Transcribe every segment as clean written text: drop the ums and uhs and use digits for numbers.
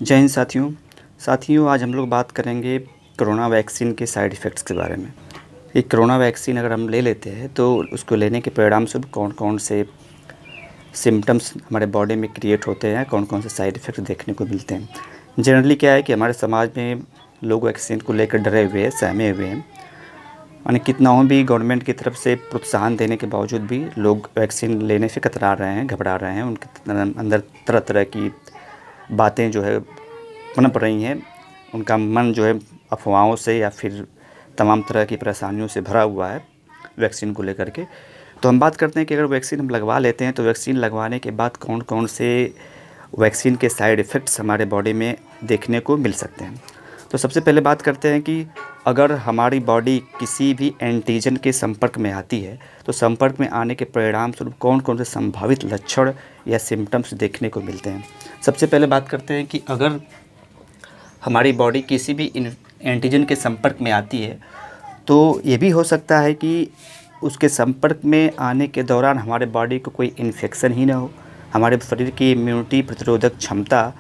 जय हिंद साथियों। आज हम लोग बात करेंगे कोरोना वैक्सीन के साइड इफ़ेक्ट्स के बारे में। ये कोरोना वैक्सीन अगर हम ले लेते हैं तो उसको लेने के परिणाम स्वरूप कौन कौन से सिम्टम्स हमारे बॉडी में क्रिएट होते हैं, कौन कौन से साइड इफ़ेक्ट्स देखने को मिलते हैं। जनरली क्या है कि हमारे समाज में लोग वैक्सीन को लेकर डरे हुए हैं, सहमे हुए हैं। यानी कितना हो भी गवर्नमेंट की तरफ से प्रोत्साहन देने के बावजूद भी लोग वैक्सीन लेने से कतरा रहे हैं, घबरा रहे हैं। उनके अंदर तरह तरह की बातें जो है पनप रही हैं। उनका मन जो है अफवाहों से या फिर तमाम तरह की परेशानियों से भरा हुआ है वैक्सीन को लेकर के। तो हम बात करते हैं कि अगर वैक्सीन हम लगवा लेते हैं तो वैक्सीन लगवाने के बाद कौन कौन से वैक्सीन के साइड इफ़ेक्ट्स हमारे बॉडी में देखने को मिल सकते हैं। तो सबसे पहले बात करते हैं कि अगर हमारी बॉडी किसी भी एंटीजन के संपर्क में आती है तो संपर्क में आने के परिणाम स्वरूप कौन कौन से संभावित लक्षण या सिम्टम्स देखने को मिलते हैं। सबसे पहले बात करते हैं कि अगर हमारी बॉडी किसी भी एंटीजन के संपर्क में आती है तो ये भी हो सकता है कि उसके संपर्क में आने के दौरान हमारे बॉडी को कोई इन्फेक्शन ही ना हो। हमारे शरीर की इम्यूनिटी प्रतिरोधक क्षमता,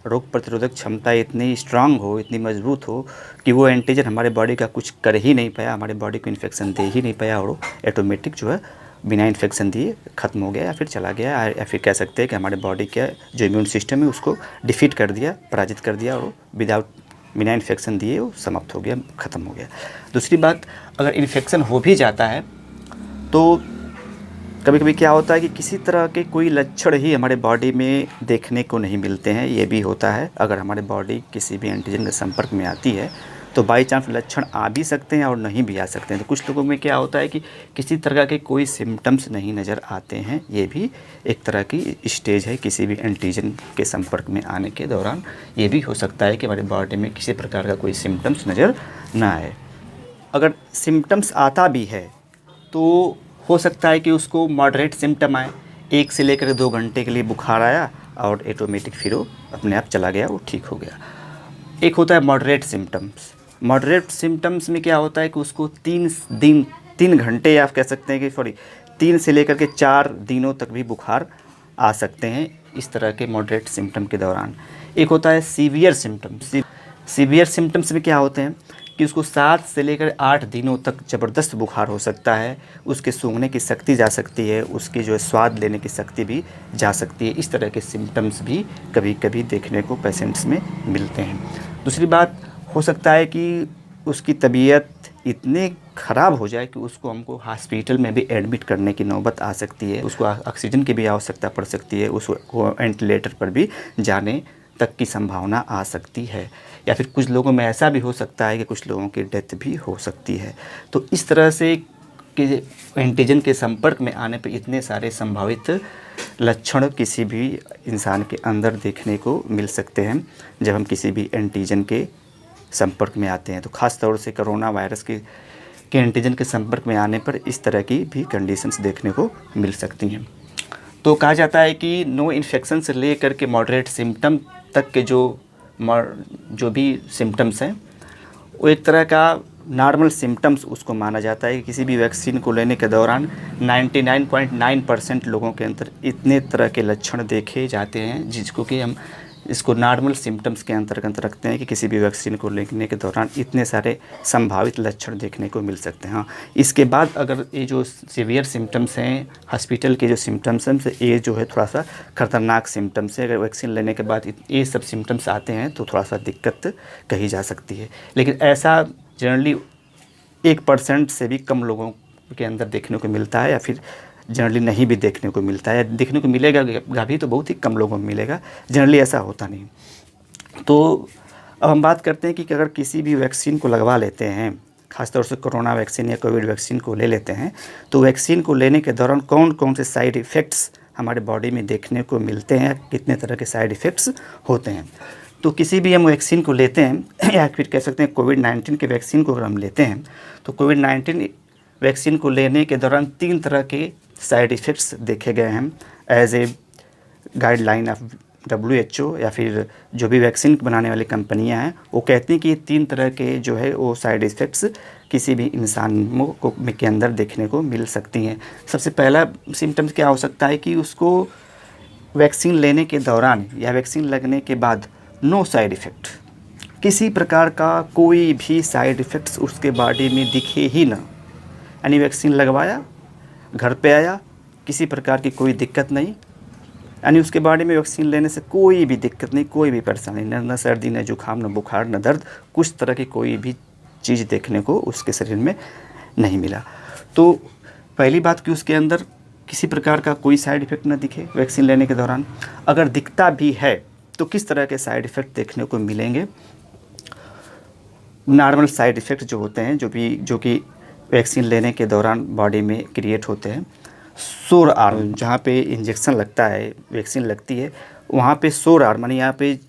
रोग प्रतिरोधक क्षमता इतनी स्ट्रांग हो, इतनी मजबूत हो कि वो एंटीजन हमारे बॉडी का कुछ कर ही नहीं पाया, हमारे बॉडी को इन्फेक्शन दे ही नहीं पाया और ऑटोमेटिक जो है बिना इन्फेक्शन दिए ख़त्म हो गया या फिर चला गया, या फिर कह सकते हैं कि हमारे बॉडी का जो इम्यून सिस्टम है उसको डिफीट कर दिया, पराजित कर दिया और बिना इन्फेक्शन दिए वो समाप्त हो गया, ख़त्म हो गया। दूसरी बात, अगर इन्फेक्शन हो भी जाता है तो कभी कभी क्या होता है कि किसी तरह के कोई लक्षण ही हमारे बॉडी में देखने को नहीं मिलते हैं। ये भी होता है, अगर हमारे बॉडी किसी भी एंटीजन के संपर्क में आती है तो बाई चांस लक्षण आ भी सकते हैं और नहीं भी आ सकते हैं। तो कुछ लोगों में क्या होता है कि किसी तरह के कोई सिम्टम्स नहीं नज़र आते हैं। ये भी एक तरह की स्टेज है किसी भी एंटीजन के संपर्क में आने के दौरान। ये भी हो सकता है कि हमारे बॉडी में किसी प्रकार का कोई सिम्टम्स नज़र ना आए। अगर सिम्टम्स आता भी है तो हो सकता है कि उसको मॉडरेट सिम्टम आए, 1 से लेकर 2 घंटे के लिए बुखार आया और ऑटोमेटिक फिर वो अपने आप चला गया, वो ठीक हो गया। एक होता है मॉडरेट सिम्टम्स। मॉडरेट सिम्टम्स में क्या होता है कि उसको 3 घंटे या आप कह सकते हैं कि 3 से लेकर के 4 दिनों तक भी बुखार आ सकते हैं इस तरह के मॉडरेट सिम्टम के दौरान। एक होता है सीवियर सिम्टम्स। सीवियर सिम्टम्स में क्या होते हैं कि उसको 7 से लेकर 8 दिनों तक ज़बरदस्त बुखार हो सकता है, उसके सूंघने की शक्ति जा सकती है, उसकी जो है स्वाद लेने की शक्ति भी जा सकती है। इस तरह के सिम्टम्स भी कभी कभी देखने को पेशेंट्स में मिलते हैं। दूसरी बात, हो सकता है कि उसकी तबीयत इतनी ख़राब हो जाए कि उसको हमको हॉस्पिटल में भी एडमिट करने की नौबत आ सकती है, उसको ऑक्सीजन की भी आवश्यकता पड़ सकती है, उसको वेंटिलेटर पर भी जाने तक की संभावना आ सकती है। या फिर कुछ लोगों में ऐसा भी हो सकता है कि कुछ लोगों की डेथ भी हो सकती है। तो इस तरह से कि एंटीजन के संपर्क में आने पर इतने सारे संभावित लक्षण किसी भी इंसान के अंदर देखने को मिल सकते हैं जब हम किसी भी एंटीजन के संपर्क में आते हैं। तो ख़ास तौर से कोरोना वायरस के एंटीजन के संपर्क में आने पर इस तरह की भी कंडीशंस देखने को मिल सकती हैं। तो कहा जाता है कि नो इन्फेक्शन से लेकर के मॉडरेट सिम्टम तक के जो भी सिम्टम्स हैं वो एक तरह का नॉर्मल सिम्टम्स उसको माना जाता है कि किसी भी वैक्सीन को लेने के दौरान 99.9% लोगों के अंदर इतने तरह के लक्षण देखे जाते हैं जिसको कि हम इसको नॉर्मल सिम्टम्स के अंतर्गत रखते हैं कि किसी भी वैक्सीन को लेने के दौरान इतने सारे संभावित लक्षण देखने को मिल सकते हैं। हाँ, इसके बाद अगर ये जो सीवियर सिम्टम्स हैं, हॉस्पिटल के जो सिम्टम्स हैं, ये जो है थोड़ा सा खतरनाक सिम्टम्स है। अगर वैक्सीन लेने के बाद ये सब सिम्टम्स आते हैं तो थोड़ा सा दिक्कत कही जा सकती है। लेकिन ऐसा जनरली 1% से भी कम लोगों के अंदर देखने को मिलता है, या फिर जनरली नहीं भी देखने को मिलता है। देखने को मिलेगा भी तो बहुत ही कम लोगों में मिलेगा, जनरली ऐसा होता नहीं। तो अब हम बात करते हैं कि अगर किसी भी वैक्सीन को लगवा लेते हैं, ख़ासतौर से कोरोना वैक्सीन या कोविड वैक्सीन को ले लेते हैं, तो वैक्सीन को लेने के दौरान कौन कौन से साइड इफ़ेक्ट्स हमारे बॉडी में देखने को मिलते हैं, कितने तरह के साइड इफ़ेक्ट्स होते हैं। तो किसी भी हम वैक्सीन को लेते हैं या फिर कह सकते हैं कोविड-19 के वैक्सीन को अगर हम लेते हैं तो कोविड-19 वैक्सीन को लेने के दौरान 3 तरह के साइड इफ़ेक्ट्स देखे गए हैं as a guideline of WHO या फिर जो भी वैक्सीन बनाने वाली कंपनियां हैं वो कहती हैं कि ये 3 तरह के जो है वो साइड इफ़ेक्ट्स किसी भी इंसान को के अंदर देखने को मिल सकती हैं। सबसे पहला सिम्टम्स क्या हो सकता है कि उसको वैक्सीन लेने के दौरान या वैक्सीन लगने के बाद नो साइड इफ़ेक्ट, किसी प्रकार का कोई भी साइड इफ़ेक्ट्स उसके बॉडी में दिखे ही ना। यानी वैक्सीन लगवाया, घर पे आया, किसी प्रकार की कोई दिक्कत नहीं, यानी उसके बॉडी में वैक्सीन लेने से कोई भी दिक्कत नहीं, कोई भी परेशानी, न सर्दी, न जुकाम, न बुखार, न दर्द, कुछ तरह की कोई भी चीज़ देखने को उसके शरीर में नहीं मिला। तो पहली बात कि उसके अंदर किसी प्रकार का कोई साइड इफ़ेक्ट न दिखे वैक्सीन लेने के दौरान। अगर दिखता भी है तो किस तरह के साइड इफ़ेक्ट देखने को मिलेंगे? नॉर्मल साइड इफ़ेक्ट जो होते हैं, जो कि वैक्सीन लेने के दौरान बॉडी में क्रिएट होते हैं। सोर आर्म, जहाँ पे इंजेक्शन लगता है, वैक्सीन लगती है, वहाँ पे सोर आर्म, यानी यहाँ पे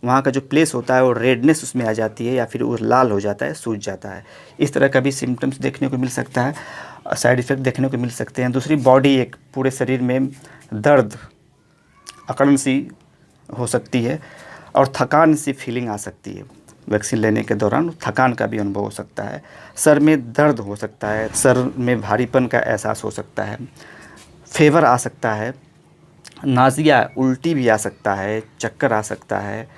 वहाँ का जो प्लेस होता है वो रेडनेस उसमें आ जाती है या फिर वो लाल हो जाता है, सूज जाता है। इस तरह का भी सिम्टम्स देखने को मिल सकता है, साइड इफ़ेक्ट देखने को मिल सकते हैं। दूसरी, बॉडी एक पूरे शरीर में दर्द, अकड़न सी हो सकती है और थकान सी फीलिंग आ सकती है। वैक्सीन लेने के दौरान थकान का भी अनुभव हो सकता है, सर में दर्द हो सकता है, सर में भारीपन का एहसास हो सकता है, फीवर आ सकता है, नाज़िया, उल्टी भी आ सकता है, चक्कर आ सकता है।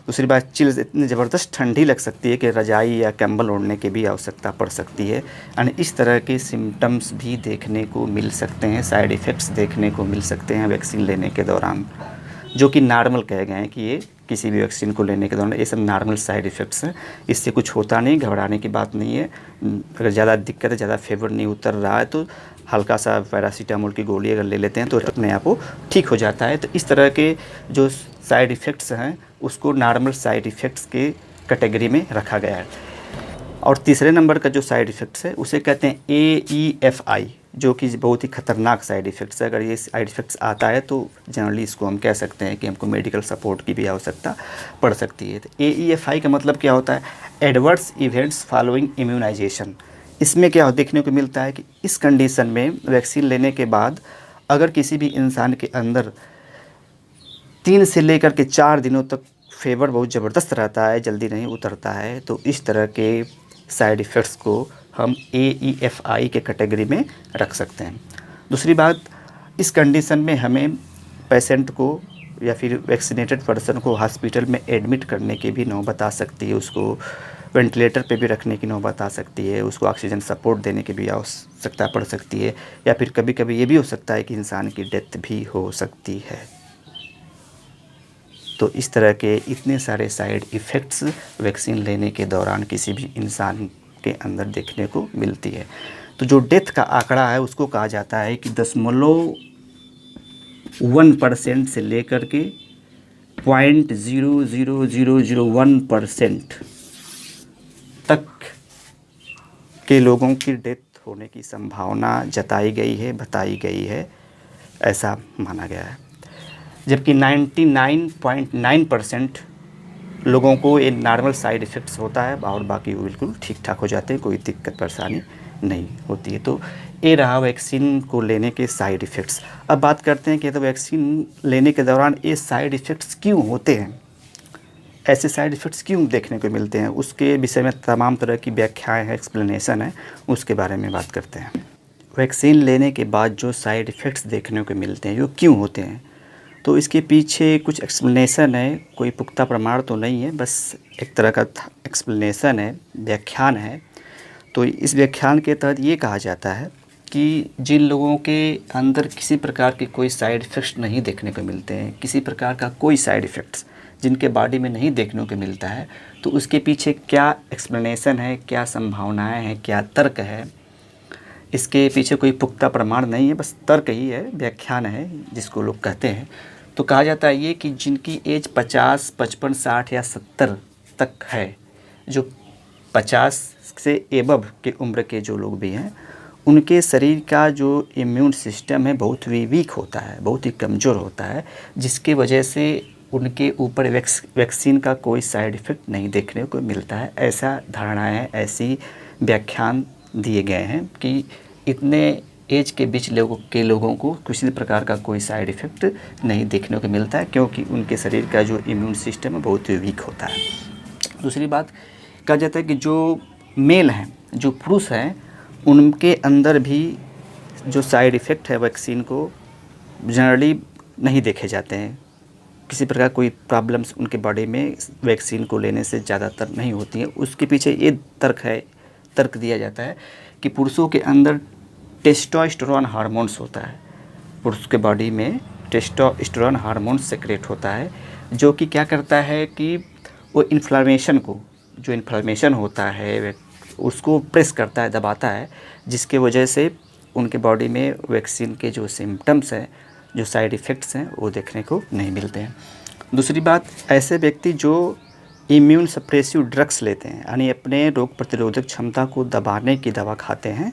दूसरी बात, चिल्स, इतनी ज़बरदस्त ठंडी लग सकती है कि रजाई या कंबल ओढ़ने की भी आवश्यकता पड़ सकती है। यानी इस तरह के सिम्टम्स भी देखने को मिल सकते हैं, साइड इफ़ेक्ट्स देखने को मिल सकते हैं वैक्सीन लेने के दौरान, जो कि नॉर्मल कहे गए हैं कि ये किसी भी वैक्सीन को लेने के दौरान ये सब नॉर्मल साइड इफ़ेक्ट्स हैं। इससे कुछ होता नहीं, घबराने की बात नहीं है। अगर ज़्यादा दिक्कत है, ज़्यादा फीवर नहीं उतर रहा है तो हल्का सा पैरासीटामोल की गोली अगर ले लेते हैं तो अपने आप वो ठीक हो जाता है। तो इस तरह के जो साइड इफ़ेक्ट्स हैं उसको नॉर्मल साइड इफ़ेक्ट्स के कैटेगरी में रखा गया है। और तीसरे नंबर का जो साइड इफ़ेक्ट्स है उसे कहते हैं AEFI, जो कि बहुत ही ख़तरनाक साइड इफ़ेक्ट्स है। अगर ये साइड इफ़ेक्ट्स आता है तो जनरली इसको हम कह सकते हैं कि हमको मेडिकल सपोर्ट की भी आवश्यकता पड़ सकती है। तो AEFI का मतलब क्या होता है? Adverse events following immunisation. इसमें क्या देखने को मिलता है कि इस कंडीशन में वैक्सीन लेने के बाद अगर किसी भी इंसान के अंदर 3 से लेकर के 4 दिनों तक फीवर बहुत ज़बरदस्त रहता है, जल्दी नहीं उतरता है, तो इस तरह के साइड इफ़ेक्ट्स को हम AEFI के कैटेगरी में रख सकते हैं। दूसरी बात, इस कंडीशन में हमें पेशेंट को या फिर वैक्सीनेटेड पर्सन को हॉस्पिटल में एडमिट करने की भी नौबत आ सकती है, उसको वेंटिलेटर पे भी रखने की नौबत आ सकती है, उसको ऑक्सीजन सपोर्ट देने की भी आवश्यकता पड़ सकती है, या फिर कभी कभी ये भी हो सकता है कि इंसान की डेथ भी हो सकती है। तो इस तरह के इतने सारे साइड इफ़ेक्ट्स वैक्सीन लेने के दौरान किसी भी इंसान के अंदर देखने को मिलती है। तो जो डेथ का आंकड़ा है उसको कहा जाता है कि 0.1% से लेकर के 0.00001% तक के लोगों की डेथ होने की संभावना जताई गई है, बताई गई है, ऐसा माना गया है। जबकि 99.9% लोगों को ये नॉर्मल साइड इफ़ेक्ट्स होता है और बाकी वो बिल्कुल ठीक ठाक हो जाते हैं, कोई दिक्कत परेशानी नहीं होती है। तो ये रहा वैक्सीन को लेने के साइड इफ़ेक्ट्स। अब बात करते हैं कि तो वैक्सीन लेने के दौरान ये साइड इफ़ेक्ट्स क्यों होते हैं, ऐसे साइड इफ़ेक्ट्स क्यों देखने को मिलते हैं, उसके विषय में तमाम तरह की व्याख्याएँ हैं, एक्सप्लेनेशन है, उसके बारे में बात करते हैं। वैक्सीन लेने के बाद जो साइड इफ़ेक्ट्स देखने को मिलते हैं वो क्यों होते हैं, तो इसके पीछे कुछ एक्सप्लेनेशन है, कोई पुख्ता प्रमाण तो नहीं है, बस एक तरह का एक्सप्लेनेशन है, व्याख्यान है। तो इस व्याख्यान के तहत ये कहा जाता है कि जिन लोगों के अंदर किसी प्रकार के कोई साइड इफ़ेक्ट्स नहीं देखने को मिलते हैं, किसी प्रकार का कोई साइड इफ़ेक्ट्स जिनके बॉडी में नहीं देखने को मिलता है, तो उसके पीछे क्या एक्सप्लेनेशन है, क्या संभावनाएँ हैं, क्या तर्क है, इसके पीछे कोई पुख्ता प्रमाण नहीं है, बस तर्क ही है, व्याख्यान है जिसको लोग कहते हैं। तो कहा जाता है ये कि जिनकी एज 50, 55, 60 या 70 तक है, जो 50 से एबव के उम्र के जो लोग भी हैं, उनके शरीर का जो इम्यून सिस्टम है बहुत वीक होता है, बहुत ही कमज़ोर होता है, जिसकी वजह से उनके ऊपर वैक्सीन का कोई साइड इफ़ेक्ट नहीं देखने को मिलता है। ऐसा धारणाएँ, ऐसी व्याख्यान दिए गए हैं कि इतने एज के बीच लोगों को किसी प्रकार का कोई साइड इफ़ेक्ट नहीं देखने को मिलता है, क्योंकि उनके शरीर का जो इम्यून सिस्टम है बहुत ही वीक होता है। दूसरी बात कहा जाता है कि जो मेल हैं, जो पुरुष हैं, उनके अंदर भी जो साइड इफ़ेक्ट है वैक्सीन को जनरली नहीं देखे जाते हैं, किसी प्रकार कोई प्रॉब्लम्स उनके बॉडी में वैक्सीन को लेने से ज़्यादातर नहीं होती है। उसके पीछे ये तर्क दिया जाता है कि पुरुषों के अंदर टेस्टोस्टेरोन हार्मोन्स होता है, पुरुष के बॉडी में टेस्टोस्टेरोन हार्मोन सेक्रेट होता है, जो कि क्या करता है कि वो जो इन्फ्लामेशन होता है उसको प्रेस करता है, दबाता है, जिसके वजह से उनके बॉडी में वैक्सीन के जो सिम्टम्स हैं, जो साइड इफ़ेक्ट्स हैं, वो देखने को नहीं मिलते हैं। दूसरी बात, ऐसे व्यक्ति जो इम्यून सप्रेसिव ड्रग्स लेते हैं, यानी अपने रोग प्रतिरोधक क्षमता को दबाने की दवा खाते हैं,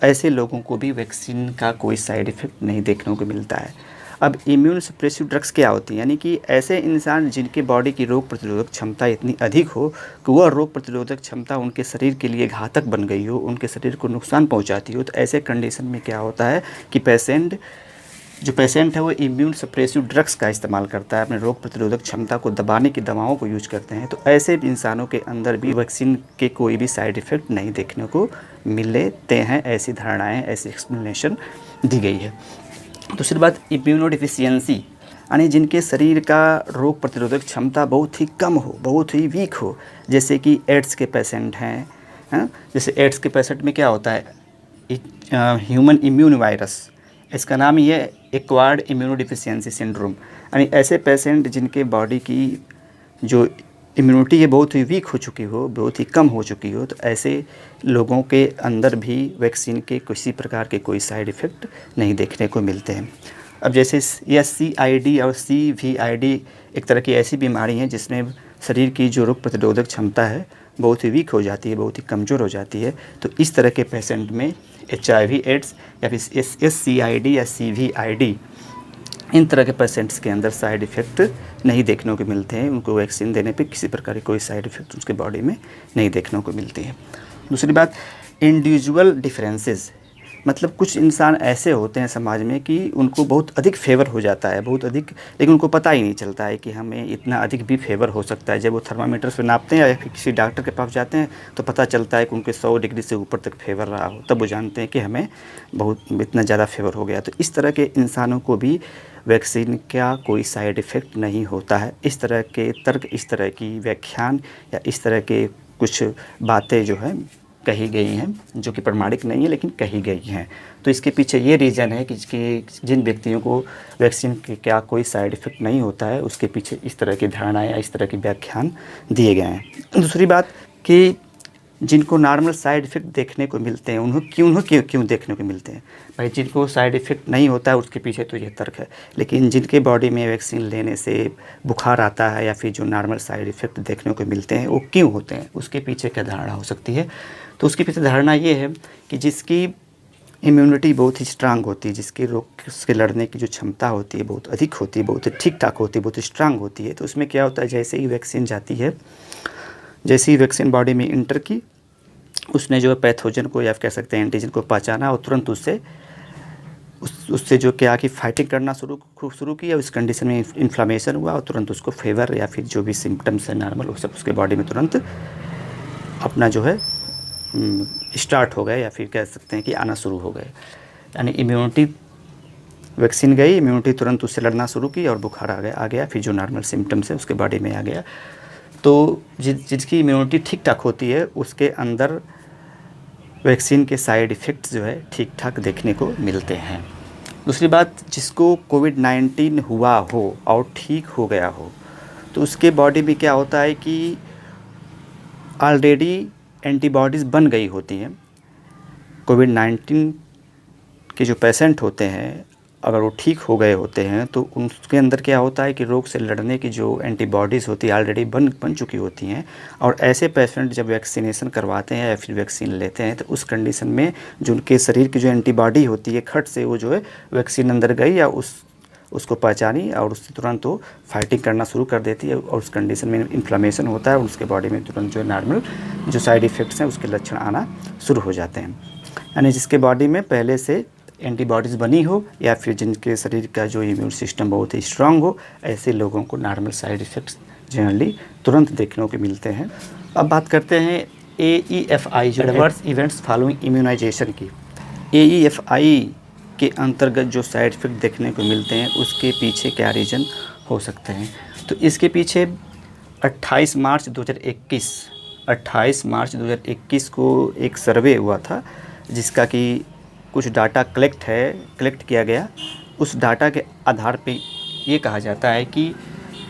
ऐसे लोगों को भी वैक्सीन का कोई साइड इफ़ेक्ट नहीं देखने को मिलता है। अब इम्यून सप्रेसिव ड्रग्स क्या होती हैं? यानी कि ऐसे इंसान जिनके बॉडी की रोग प्रतिरोधक क्षमता इतनी अधिक हो कि वह रोग प्रतिरोधक क्षमता उनके शरीर के लिए घातक बन गई हो, उनके शरीर को नुकसान पहुंचाती हो, तो ऐसे कंडीशन में क्या होता है कि पेशेंट है वो इम्यून सप्रेसिव ड्रग्स का इस्तेमाल करता है, अपने रोग प्रतिरोधक क्षमता को दबाने की दवाओं को यूज करते हैं। तो ऐसे इंसानों के अंदर भी वैक्सीन के कोई भी साइड इफ़ेक्ट नहीं देखने को मिलते हैं। ऐसी धारणाएँ, ऐसी एक्सप्लेनेशन दी गई है। दूसरी बात, इम्यूनोडिफिशियंसी, यानी जिनके शरीर का रोग प्रतिरोधक क्षमता बहुत ही कम हो, बहुत ही वीक हो, जैसे कि एड्स के पेशेंट हैं, जैसे एड्स के पेशेंट में क्या होता है, ह्यूमन इम्यून वायरस, इसका नाम ही है एक्वायर्ड इम्यूनोडिफिशियंसी सिंड्रोम, यानी ऐसे पेशेंट जिनके बॉडी की जो इम्यूनिटी है बहुत ही वीक हो चुकी हो, बहुत ही कम हो चुकी हो, तो ऐसे लोगों के अंदर भी वैक्सीन के किसी प्रकार के कोई साइड इफ़ेक्ट नहीं देखने को मिलते हैं। अब जैसे यह CID और CVID एक तरह की ऐसी बीमारी है जिसमें शरीर की जो रोग प्रतिरोधक क्षमता है बहुत ही वीक हो जाती है, बहुत ही कमज़ोर हो जाती है। तो इस तरह के पेशेंट में HIV एड्स या फिर SCID या CVID, इन तरह के पेशेंट्स के अंदर साइड इफ़ेक्ट नहीं देखने को मिलते हैं। उनको वैक्सीन देने पे किसी प्रकार की कोई साइड इफ़ेक्ट उसके बॉडी में नहीं देखने को मिलती है। दूसरी बात, इंडिविजुअल डिफरेंसेस, मतलब कुछ इंसान ऐसे होते हैं समाज में कि उनको बहुत अधिक फेवर हो जाता है, बहुत अधिक, लेकिन उनको पता ही नहीं चलता है कि हमें इतना अधिक भी फेवर हो सकता है। जब वो थर्मामीटर से नापते हैं या फिर किसी डॉक्टर के पास जाते हैं तो पता चलता है कि उनके 100 डिग्री से ऊपर तक फेवर रहा हो, तब वो जानते हैं कि हमें बहुत इतना ज़्यादा फेवर हो गया। तो इस तरह के इंसानों को भी वैक्सीन का कोई साइड इफ़ेक्ट नहीं होता है। इस तरह के तर्क, इस तरह की व्याख्यान या इस तरह के कुछ बातें जो है कही गई हैं, जो कि प्रमाणिक नहीं है लेकिन कही गई हैं। तो इसके पीछे ये रीज़न है कि जिन व्यक्तियों को वैक्सीन के क्या कोई साइड इफ़ेक्ट नहीं होता है, उसके पीछे इस तरह की धारणाएँ या इस तरह के व्याख्यान दिए गए हैं। दूसरी बात कि जिनको नॉर्मल साइड इफ़ेक्ट देखने को मिलते हैं, उन्हें क्यों देखने को मिलते हैं? भाई, जिनको साइड इफ़ेक्ट नहीं होता है उसके पीछे तो ये तर्क है, लेकिन जिनके बॉडी में वैक्सीन लेने से बुखार आता है या फिर जो नॉर्मल साइड इफ़ेक्ट देखने को मिलते हैं वो क्यों होते हैं, उसके पीछे क्या धारणा हो सकती है? तो उसके पीछे धारणा ये है कि जिसकी इम्यूनिटी बहुत ही स्ट्रांग होती है, जिसके रोग से लड़ने की जो क्षमता होती है बहुत अधिक होती है, बहुत ठीक ठाक होती है, बहुत स्ट्रांग होती है, तो उसमें क्या होता है, जैसे ही वैक्सीन जाती है, जैसे ही वैक्सीन बॉडी में इंटर की, उसने जो पैथोजन को या कह सकते हैं एंटीजन को पहचाना और तुरंत उससे जो क्या कि फाइटिंग करना शुरू किया। उस कंडीशन में इन्फ्लामेशन हुआ और तुरंत उसको फेवर या फिर जो भी सिम्टम्स है नॉर्मल, वो सब उसके बॉडी में तुरंत अपना जो है स्टार्ट हो गए या फिर कह सकते हैं कि आना शुरू हो गए। यानी इम्यूनिटी, वैक्सीन गई, इम्यूनिटी तुरंत उससे लड़ना शुरू की और बुखार आ गया, फिर जो नॉर्मल सिम्टम्स है उसके बॉडी में आ गया। तो जिसकी इम्यूनिटी ठीक ठाक होती है उसके अंदर वैक्सीन के साइड इफ़ेक्ट्स जो है ठीक ठाक देखने को मिलते हैं। दूसरी बात, जिसको कोविड-19 हुआ हो और ठीक हो गया हो, तो उसके बॉडी में क्या होता है कि ऑलरेडी एंटीबॉडीज़ बन गई होती हैं। कोविड-19 के जो पेशेंट होते हैं, अगर वो ठीक हो गए होते हैं तो उसके अंदर क्या होता है कि रोग से लड़ने की जो एंटीबॉडीज़ होती है ऑलरेडी बन चुकी होती हैं। और ऐसे पेशेंट जब वैक्सीनेशन करवाते हैं या फिर वैक्सीन लेते हैं तो उस कंडीशन में जो उनके शरीर की जो एंटीबॉडी होती है, खट से वो जो है वैक्सीन अंदर गई या उसको पहचानी और उससे तुरंत वो फाइटिंग करना शुरू कर देती है और उस कंडीशन में इन्फ्लामेशन होता है और उसके बॉडी में तुरंत जो नॉर्मल जो साइड इफ़ेक्ट्स हैं उसके लक्षण आना शुरू हो जाते हैं। यानी जिसके बॉडी में पहले से एंटीबॉडीज़ बनी हो या फिर जिनके शरीर का जो इम्यून सिस्टम बहुत ही स्ट्रांग हो, ऐसे लोगों को नॉर्मल साइड इफ़ेक्ट्स जनरली तुरंत देखने को मिलते हैं। अब बात करते हैं AEFI, जो एडवर्स इवेंट्स फॉलोइंग इम्यूनाइजेशन की। AEFI के अंतर्गत जो साइड इफ़ेक्ट देखने को मिलते हैं उसके पीछे क्या रीज़न हो सकते हैं। तो इसके पीछे 28 मार्च 2021 को एक सर्वे हुआ था, जिसका कि कुछ डाटा कलेक्ट किया गया। उस डाटा के आधार पे ये कहा जाता है कि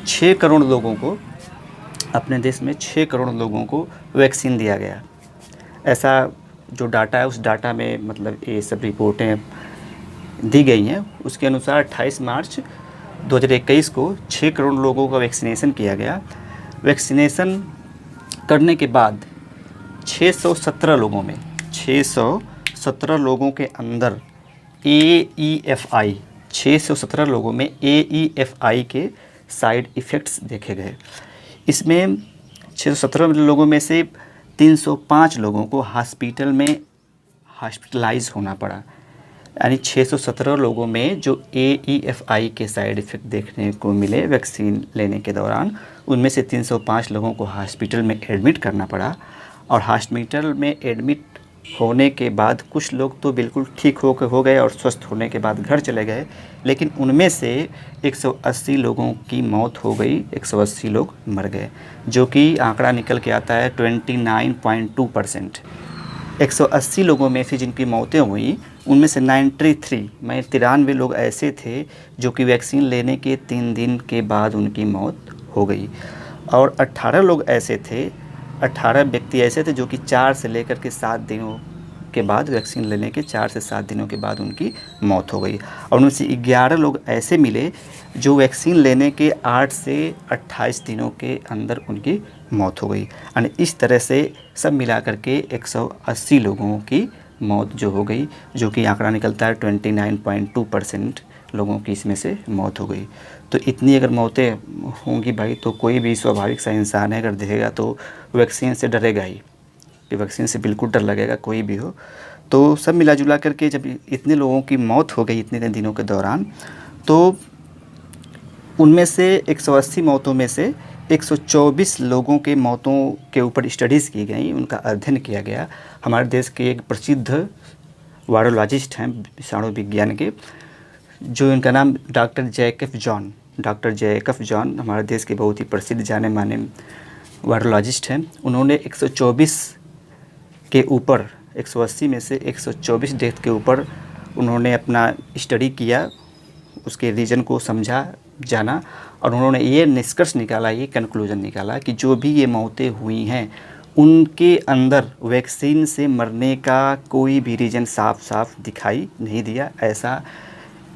6 करोड़ लोगों को, अपने देश में 6 करोड़ लोगों को वैक्सीन दिया गया। ऐसा जो डाटा है, उस डाटा में मतलब ये सब रिपोर्टें दी गई हैं। उसके अनुसार 28 मार्च 2021 को 6 करोड़ लोगों का वैक्सीनेशन किया गया। वैक्सीनेशन करने के बाद 617 लोगों के अंदर AEFI 617 लोगों में AEFI के साइड इफ़ेक्ट्स देखे गए। इसमें 617 लोगों में से 305 लोगों को हॉस्पिटलाइज होना पड़ा। यानी 617 लोगों में जो AEFI के साइड इफ़ेक्ट देखने को मिले वैक्सीन लेने के दौरान, उनमें से 305 लोगों को हॉस्पिटल में एडमिट करना पड़ा। और हॉस्पिटल में एडमिट होने के बाद कुछ लोग तो बिल्कुल ठीक हो गए और स्वस्थ होने के बाद घर चले गए, लेकिन उनमें से 180 लोगों की मौत हो गई, 180 लोग मर गए, जो कि आंकड़ा निकल के आता है 29.2%। 180 लोगों में से जिनकी मौतें हुई, उनमें से 93 लोग ऐसे थे जो कि वैक्सीन लेने के 3 दिन के बाद उनकी मौत हो गई। और 18 व्यक्ति ऐसे थे जो कि 4 से लेकर के 7 दिनों के बाद, वैक्सीन लेने के 4 से 7 दिनों के बाद उनकी मौत हो गई। और उनमें से 11 लोग ऐसे मिले जो वैक्सीन लेने के 8 से 28 दिनों के अंदर उनकी मौत हो गई। यानी इस तरह से सब मिला करके 180 लोगों की मौत जो हो गई, जो कि आंकड़ा निकलता है 29.2% लोगों की इसमें से मौत हो गई। तो इतनी अगर मौतें होंगी भाई, तो कोई भी स्वाभाविक सा इंसान है अगर देखेगा तो वैक्सीन से डरेगा ही, कि वैक्सीन से बिल्कुल डर लगेगा कोई भी हो। तो सब मिला जुला करके जब इतने लोगों की मौत हो गई इतने दिनों के दौरान, तो उनमें से 180 मौतों में से 124 लोगों के मौतों के ऊपर स्टडीज़ की गई, उनका अध्ययन किया गया। हमारे देश के एक प्रसिद्ध वायरोलॉजिस्ट हैं विषाणु विज्ञान के, जो इनका नाम डॉक्टर जैकब जॉन हमारे देश के बहुत ही प्रसिद्ध जाने माने वायरोलॉजिस्ट हैं। उन्होंने 124 के ऊपर, 180 में से 124 डेथ के ऊपर उन्होंने अपना स्टडी किया, उसके रीज़न को समझा, जाना, और उन्होंने ये निष्कर्ष निकाला, ये कंक्लूजन निकाला कि जो भी ये मौतें हुई हैं उनके अंदर वैक्सीन से मरने का कोई भी रीज़न साफ दिखाई नहीं दिया। ऐसा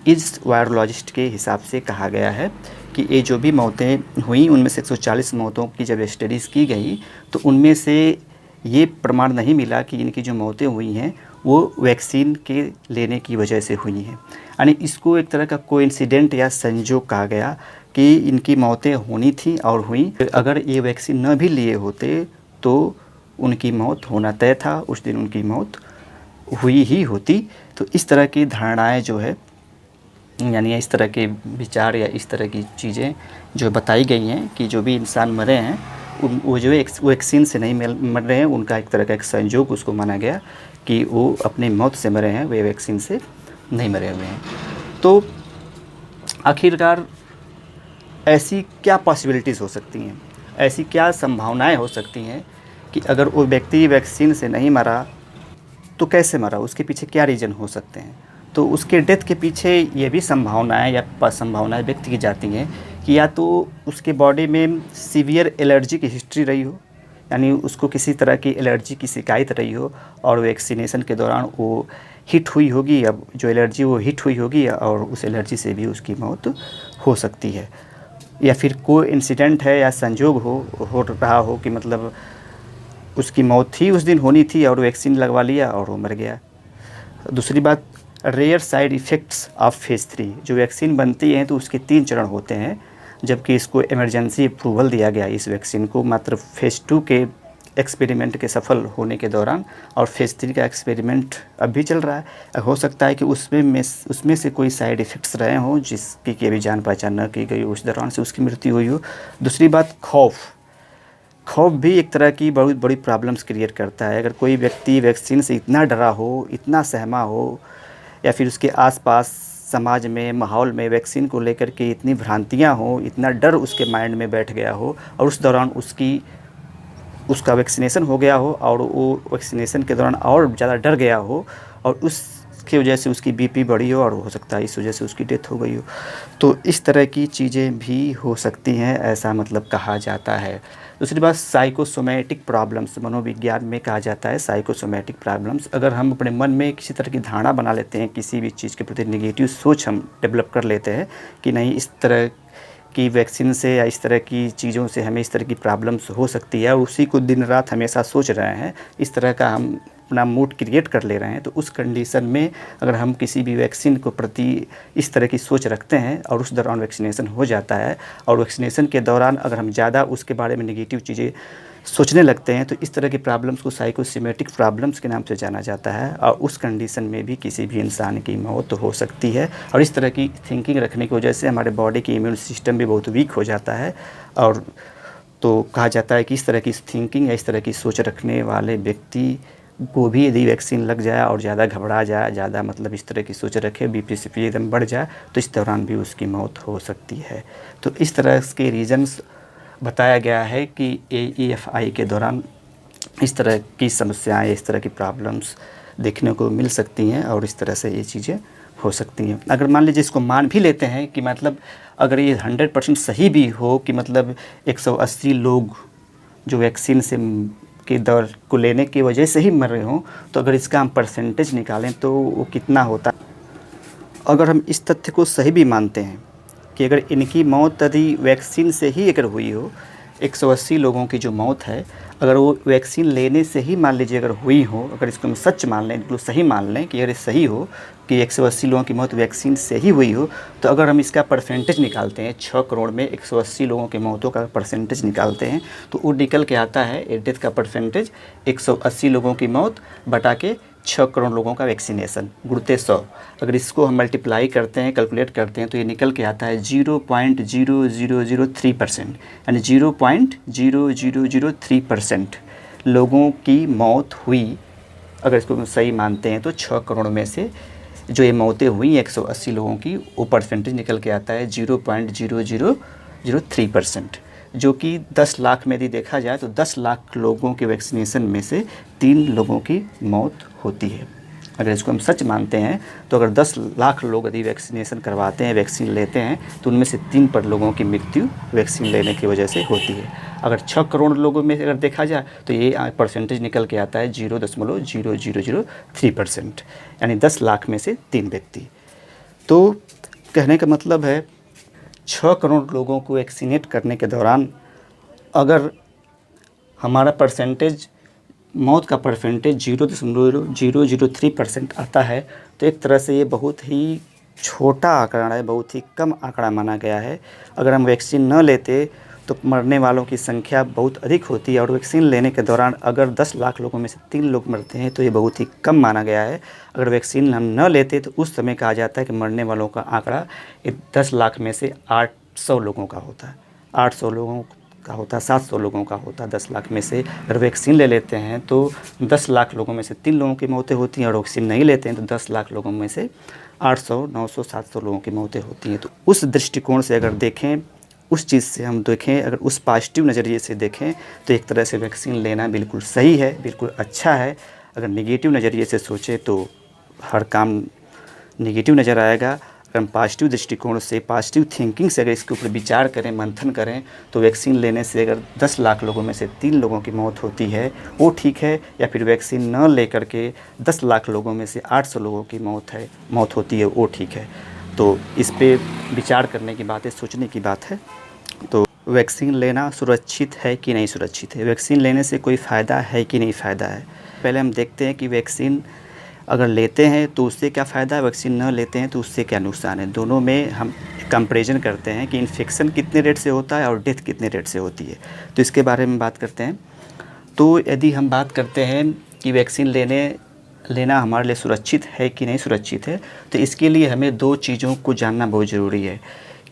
इस वायरोलॉजिस्ट के हिसाब से कहा गया है कि ये जो भी मौतें हुई उनमें से 140 मौतों की जब स्टडीज़ की गई तो उनमें से ये प्रमाण नहीं मिला कि इनकी जो मौतें हुई हैं वो वैक्सीन के लेने की वजह से हुई हैं। यानी इसको एक तरह का कोइंसिडेंट या संयोग कहा गया कि इनकी मौतें होनी थी और हुई। अगर ये वैक्सीन न भी लिए होते तो उनकी मौत होना तय था, उस दिन उनकी मौत हुई ही होती। तो इस तरह की धारणाएं जो है, यानी इस तरह के विचार या इस तरह की चीज़ें जो बताई गई हैं कि जो भी इंसान मरे हैं वो जो वैक्सीन से नहीं मर रहे हैं, उनका एक तरह का एक संयोग उसको माना गया कि वो अपनी मौत से मरे हैं, वे वैक्सीन से नहीं मरे हुए हैं। तो आखिरकार ऐसी क्या पॉसिबिलिटीज़ हो सकती हैं, ऐसी क्या संभावनाएं हो सकती हैं कि अगर वो व्यक्ति वैक्सीन से नहीं मरा तो कैसे मरा, उसके पीछे क्या रीज़न हो सकते हैं। तो उसके डेथ के पीछे ये भी संभावनाएं या असंभावनाएं व्यक्त की जाती हैं कि या तो उसके बॉडी में सीवियर एलर्जी की हिस्ट्री रही हो, यानी उसको किसी तरह की एलर्जी की शिकायत रही हो और वैक्सीनेशन के दौरान वो हिट हुई होगी, अब जो एलर्जी वो हिट हुई होगी और उस एलर्जी से भी उसकी मौत हो सकती है। या फिर कोई इंसिडेंट है या संजोग हो रहा हो कि मतलब उसकी मौत थी उस दिन होनी थी और वैक्सीन लगवा लिया और वो मर गया। दूसरी बात, rare side effects of phase 3, जो वैक्सीन बनती है तो उसके 3 चरण होते हैं, जबकि इसको इमरजेंसी अप्रूवल दिया गया इस वैक्सीन को मात्र फेज़ 2 के एक्सपेरिमेंट के सफल होने के दौरान, और फेज़ 3 का एक्सपेरिमेंट अब भी चल रहा है। हो सकता है कि उसमें से कोई साइड इफ़ेक्ट्स रहे हों जिसकी कि अभी जान पहचान न की गई, उस दौरान से उसकी मृत्यु हुई हो। दूसरी बात, खौफ भी एक तरह की बहुत बड़ी प्रॉब्लम्स क्रिएट करता है। अगर कोई व्यक्ति वैक्सीन से इतना डरा हो, इतना सहमा हो, या फिर उसके आसपास समाज में, माहौल में वैक्सीन को लेकर के इतनी भ्रांतियाँ हों, इतना डर उसके माइंड में बैठ गया हो और उस दौरान उसका वैक्सीनेशन हो गया हो और वो वैक्सीनेशन के दौरान और ज़्यादा डर गया हो और उसकी वजह से उसकी बीपी बढ़ी हो और हो सकता है इस वजह से उसकी डेथ हो गई हो। तो इस तरह की चीज़ें भी हो सकती हैं, ऐसा मतलब कहा जाता है। दूसरी बात, साइकोसोमैटिक प्रॉब्लम्स, मनोविज्ञान में कहा जाता है साइकोसोमैटिक प्रॉब्लम्स। अगर हम अपने मन में किसी तरह की धारणा बना लेते हैं, किसी भी चीज़ के प्रति नेगेटिव सोच हम डेवलप कर लेते हैं कि नहीं इस तरह की वैक्सीन से या इस तरह की चीज़ों से हमें इस तरह की प्रॉब्लम्स हो सकती है और उसी को दिन रात हमेशा सोच रहे हैं, इस तरह का हम अपना मूड क्रिएट कर ले रहे हैं, तो उस कंडीशन में अगर हम किसी भी वैक्सीन को प्रति इस तरह की सोच रखते हैं और उस दौरान वैक्सीनेशन हो जाता है और वैक्सीनेशन के दौरान अगर हम ज़्यादा उसके बारे में नेगेटिव चीज़ें सोचने लगते हैं तो इस तरह की प्रॉब्लम्स को साइकोसोमैटिक प्रॉब्लम्स के नाम से जाना जाता है और उस कंडीशन में भी किसी भी इंसान की मौत हो सकती है। और इस तरह की थिंकिंग रखने की वजह से हमारे बॉडी की इम्यून सिस्टम भी बहुत वीक हो जाता है और तो कहा जाता है कि इस तरह की थिंकिंग या इस तरह की सोच रखने वाले व्यक्ति को भी यदि वैक्सीन लग जाए और ज़्यादा घबरा जाए, ज़्यादा मतलब इस तरह की सोच रखे, बीपी सीपी एकदम बढ़ जाए, तो इस दौरान भी उसकी मौत हो सकती है। तो इस तरह के रीज़न्स बताया गया है कि AEFI के दौरान इस तरह की समस्याएं, इस तरह की प्रॉब्लम्स देखने को मिल सकती हैं और इस तरह से ये चीज़ें हो सकती हैं। अगर मान लीजिए इसको मान भी लेते हैं कि मतलब अगर ये 100% सही भी हो कि मतलब 180 लोग जो वैक्सीन से के दर को लेने की वजह से ही मर रहे हों, तो अगर इसका हम परसेंटेज निकालें तो वो कितना होता। अगर हम इस तथ्य को सही भी मानते हैं कि अगर इनकी मौत यदि वैक्सीन से ही अगर हुई हो, 180 लोगों की जो मौत है अगर वो वैक्सीन लेने से ही मान लीजिए अगर हुई हो, अगर इसको हम सच मान लें, बिल्कुल सही मान लें कि अगर ये सही हो कि 180 लोगों की मौत वैक्सीन से ही हुई हो, तो अगर हम इसका परसेंटेज निकालते हैं 6 करोड़ में 180 लोगों की मौतों का परसेंटेज निकालते हैं तो वो निकल के आता है डेथ का परसेंटेज 180 लोगों की मौत बटा के 6 करोड़ लोगों का वैक्सीनेशन गुणित 100। अगर इसको हम मल्टीप्लाई करते हैं, कैलकुलेट करते हैं तो ये निकल के आता है 0.0003%, यानी 0.0003% लोगों की मौत हुई। अगर इसको हम सही मानते हैं तो 6 करोड़ में से जो ये मौतें हुई 180 लोगों की, वो परसेंटेज निकल के आता है 0.0003%, जो कि 10 लाख में यदि देखा जाए तो 10 लाख लोगों के वैक्सीनेशन में से 3 लोगों की मौत होती है। अगर इसको हम सच मानते हैं तो अगर 10 लाख लोग यदि वैक्सीनेशन करवाते हैं, वैक्सीन लेते हैं, तो उनमें से 3 पर लोगों की मृत्यु वैक्सीन लेने की वजह से होती है। अगर 6 करोड़ लोगों में अगर देखा जाए तो ये परसेंटेज निकल के आता है 0.0003%, यानी 10 लाख में से 3 व्यक्ति। तो कहने का मतलब है 6 करोड़ लोगों को वैक्सीनेट करने के दौरान अगर हमारा परसेंटेज, मौत का परसेंटेज 0.003% आता है तो एक तरह से ये बहुत ही छोटा आंकड़ा है, बहुत ही कम आंकड़ा माना गया है। अगर हम वैक्सीन न लेते तो मरने वालों की संख्या बहुत अधिक होती है और वैक्सीन लेने के दौरान अगर 10 लाख लोगों में से 3 लोग मरते हैं तो ये बहुत ही कम माना गया है। अगर वैक्सीन हम न लेते तो उस समय कहा जाता है कि मरने वालों का आंकड़ा 10 लाख में से 800 लोगों का होता है, 800 लोगों का होता है, 700 लोगों का होता है 10 लाख में से। अगर वैक्सीन ले लेते हैं तो 10 लाख लोगों में से 3 लोगों की मौतें होती हैं और वैक्सीन नहीं लेते हैं तो 10 लाख लोगों में से 800, 900, 700 लोगों की मौतें होती हैं। तो उस दृष्टिकोण से अगर देखें, उस चीज़ से हम देखें, अगर उस पॉजिटिव नज़रिए से देखें तो एक तरह से वैक्सीन लेना बिल्कुल सही है, बिल्कुल अच्छा है। अगर नेगेटिव नज़रिए से सोचें तो हर काम नेगेटिव नज़र आएगा। अगर हम पॉजिटिव दृष्टिकोण से, पॉजिटिव थिंकिंग से अगर इसके ऊपर विचार करें, मंथन करें, तो वैक्सीन लेने से अगर 10 लाख लोगों में से 3 लोगों की मौत होती है वो ठीक है, या फिर वैक्सीन न लेकर के 10 लाख लोगों में से 800 लोगों की मौत होती है वो ठीक है। तो इस पे विचार करने की बात है, सोचने की बात है। तो वैक्सीन लेना सुरक्षित है कि नहीं सुरक्षित है, वैक्सीन लेने से कोई फ़ायदा है कि नहीं फ़ायदा है। पहले हम देखते हैं कि वैक्सीन अगर लेते हैं तो उससे क्या फ़ायदा है, वैक्सीन न लेते हैं तो उससे क्या नुकसान है। दोनों में हम कंपैरिजन करते हैं कि इन्फेक्शन कितने रेट से होता है और डेथ कितने रेट से होती है, तो इसके बारे में बात करते हैं। तो यदि हम बात करते हैं कि वैक्सीन लेना हमारे लिए सुरक्षित है कि नहीं सुरक्षित है, तो इसके लिए हमें 2 चीज़ों को जानना बहुत ज़रूरी है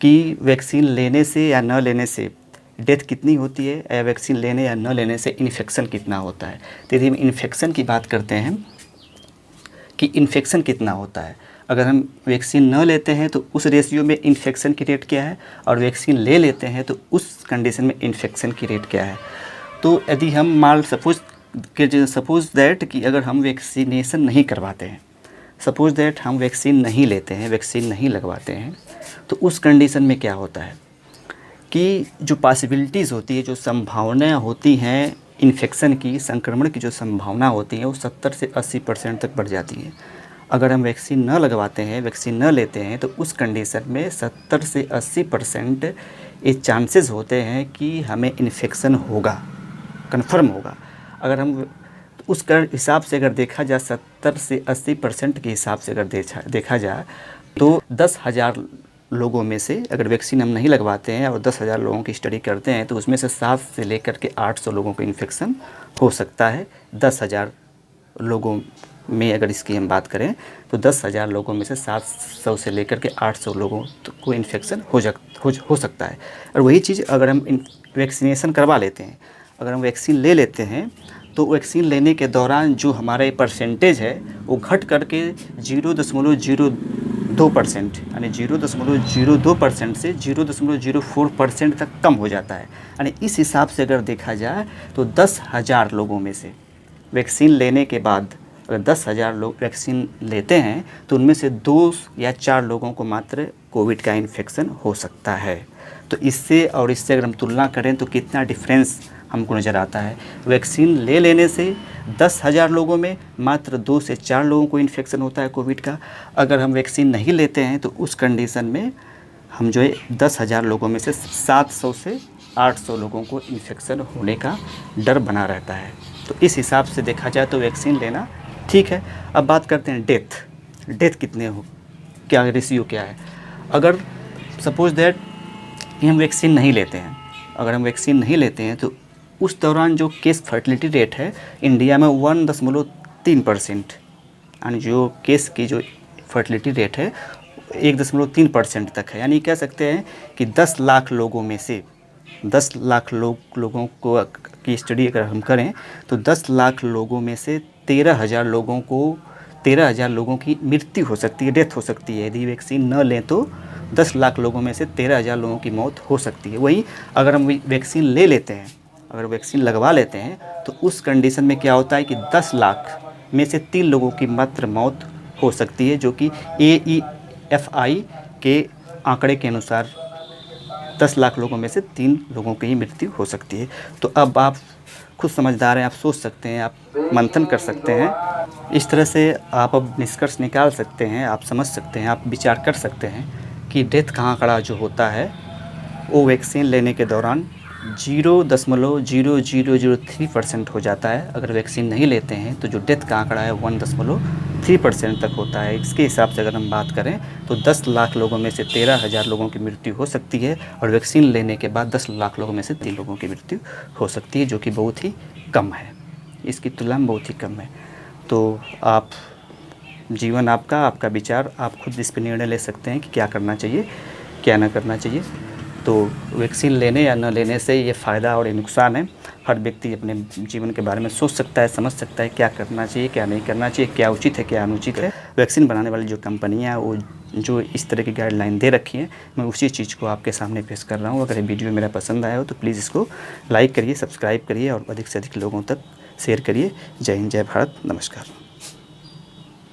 कि वैक्सीन लेने से या न लेने से डेथ कितनी होती है, या वैक्सीन लेने या न लेने से इन्फेक्शन कितना होता है। तो यदि हम इन्फेक्शन की बात करते हैं कि इन्फेक्शन कितना होता है, अगर हम वैक्सीन न लेते हैं तो उस रेशियो में इन्फेक्शन की रेट क्या है, और वैक्सीन ले लेते हैं तो उस कंडीशन में इन्फेक्शन की रेट क्या है। तो यदि हम सपोज़ दैट कि अगर हम वैक्सीनेशन नहीं करवाते हैं, सपोज़ दैट हम वैक्सीन नहीं लेते हैं, वैक्सीन नहीं लगवाते हैं, तो उस कंडीशन में क्या होता है कि जो पॉसिबिलिटीज़ होती है, जो संभावनाएँ होती हैं इन्फेक्शन की, संक्रमण की जो संभावना होती है वो 70 से 80% तक बढ़ जाती है। अगर हम वैक्सीन न लगवाते हैं, वैक्सीन न लेते हैं, तो उस कंडीशन में 70 से 80% ये चांसेस होते हैं कि हमें इन्फेक्शन होगा, कन्फर्म होगा। अगर हम उस हिसाब से अगर देखा जाए, 70 से 80% के हिसाब से अगर देखा जाए तो 10,000 लोगों में से अगर वैक्सीन हम नहीं लगवाते हैं और 10,000 लोगों की स्टडी करते हैं तो उसमें से 7 से लेकर के 800 लोगों को इन्फेक्शन हो सकता है। 10,000 लोगों में अगर इसकी हम बात करें तो 10,000 लोगों में से 700 से लेकर के 800 लोगों को इन्फेक्शन हो सकता है। और वही चीज़ अगर हम वैक्सीनेशन करवा लेते हैं, अगर हम वैक्सीन ले लेते हैं तो वैक्सीन लेने के दौरान जो हमारा परसेंटेज है वो घट करके 0.02% यानी 0.02% से 0.04% तक कम हो जाता है। यानी इस हिसाब से अगर देखा जाए तो 10,000 लोगों में से वैक्सीन लेने के बाद अगर 10,000 लोग वैक्सीन लेते हैं तो उनमें से 2 या 4 लोगों को मात्र कोविड का इन्फेक्शन हो सकता है। तो इससे और इससे अगर हम तुलना करें तो कितना डिफरेंस हमको नज़र आता है। वैक्सीन ले लेने से 10,000 लोगों में मात्र 2 से 4 लोगों को इन्फेक्शन होता है कोविड का। अगर हम वैक्सीन नहीं लेते हैं तो उस कंडीशन में हम जो है 10,000 लोगों में से 700 से 800 लोगों को इन्फेक्शन होने का डर बना रहता है। तो इस हिसाब से देखा जाए तो वैक्सीन लेना ठीक है। अब बात करते हैं डेथ कितने हो, क्या रेशियो क्या है। अगर सपोज दैट हम वैक्सीन नहीं लेते हैं, अगर हम वैक्सीन नहीं लेते हैं तो उस दौरान जो केस फर्टिलिटी रेट है इंडिया में 1.3%, यानी जो केस की जो फर्टिलिटी रेट है 1.3% तक है। यानी कह सकते हैं कि 10 लाख लोगों में से 10 लाख लोगों को की स्टडी अगर हम करें तो 10 लाख लोगों में से 13,000 लोगों की मृत्यु हो सकती है, डेथ हो सकती है। यदि वैक्सीन न लें तो 10 लाख लोगों में से 13,000 लोगों की मौत हो सकती है। वहीं अगर हम वैक्सीन ले लेते हैं, अगर वैक्सीन लगवा लेते हैं तो उस कंडीशन में क्या होता है कि 10 लाख में से 3 लोगों की मात्र मौत हो सकती है, जो कि AEFI के आंकड़े के अनुसार 10 लाख लोगों में से 3 लोगों की ही मृत्यु हो सकती है। तो अब आप खुद समझदार हैं, आप सोच सकते हैं, आप मंथन कर सकते हैं। इस तरह से आप अब निष्कर्ष निकाल सकते हैं, आप समझ सकते हैं, आप विचार कर सकते हैं कि डेथ का आंकड़ा जो होता है वो वैक्सीन लेने के दौरान 0.0003% हो जाता है। अगर वैक्सीन नहीं लेते हैं तो जो डेथ का आंकड़ा है 1.3% तक होता है। इसके हिसाब से अगर हम बात करें तो 10 लाख लोगों में से 13,000 लोगों की मृत्यु हो सकती है और वैक्सीन लेने के बाद 10 लाख लोगों में से 3 लोगों की मृत्यु हो सकती है, जो कि बहुत ही कम है, इसकी तुलना में बहुत ही कम है। तो आप जीवन आपका विचार, आप खुद इस पर निर्णय ले सकते हैं कि क्या करना चाहिए, क्या ना करना चाहिए। तो वैक्सीन लेने या न लेने से ये फ़ायदा और ये नुकसान है। हर व्यक्ति अपने जीवन के बारे में सोच सकता है, समझ सकता है क्या करना चाहिए, क्या नहीं करना चाहिए, क्या उचित है, क्या अनुचित है। वैक्सीन बनाने वाली जो कंपनियां वो जो इस तरह की गाइडलाइन दे रखी हैं, मैं उसी चीज़ को आपके सामने पेश कर रहा हूँ। अगर ये वीडियो मेरा पसंद आया हो तो प्लीज़ इसको लाइक करिए, सब्सक्राइब करिए और अधिक से अधिक लोगों तक शेयर करिए। जय हिंद, जय भारत, नमस्कार।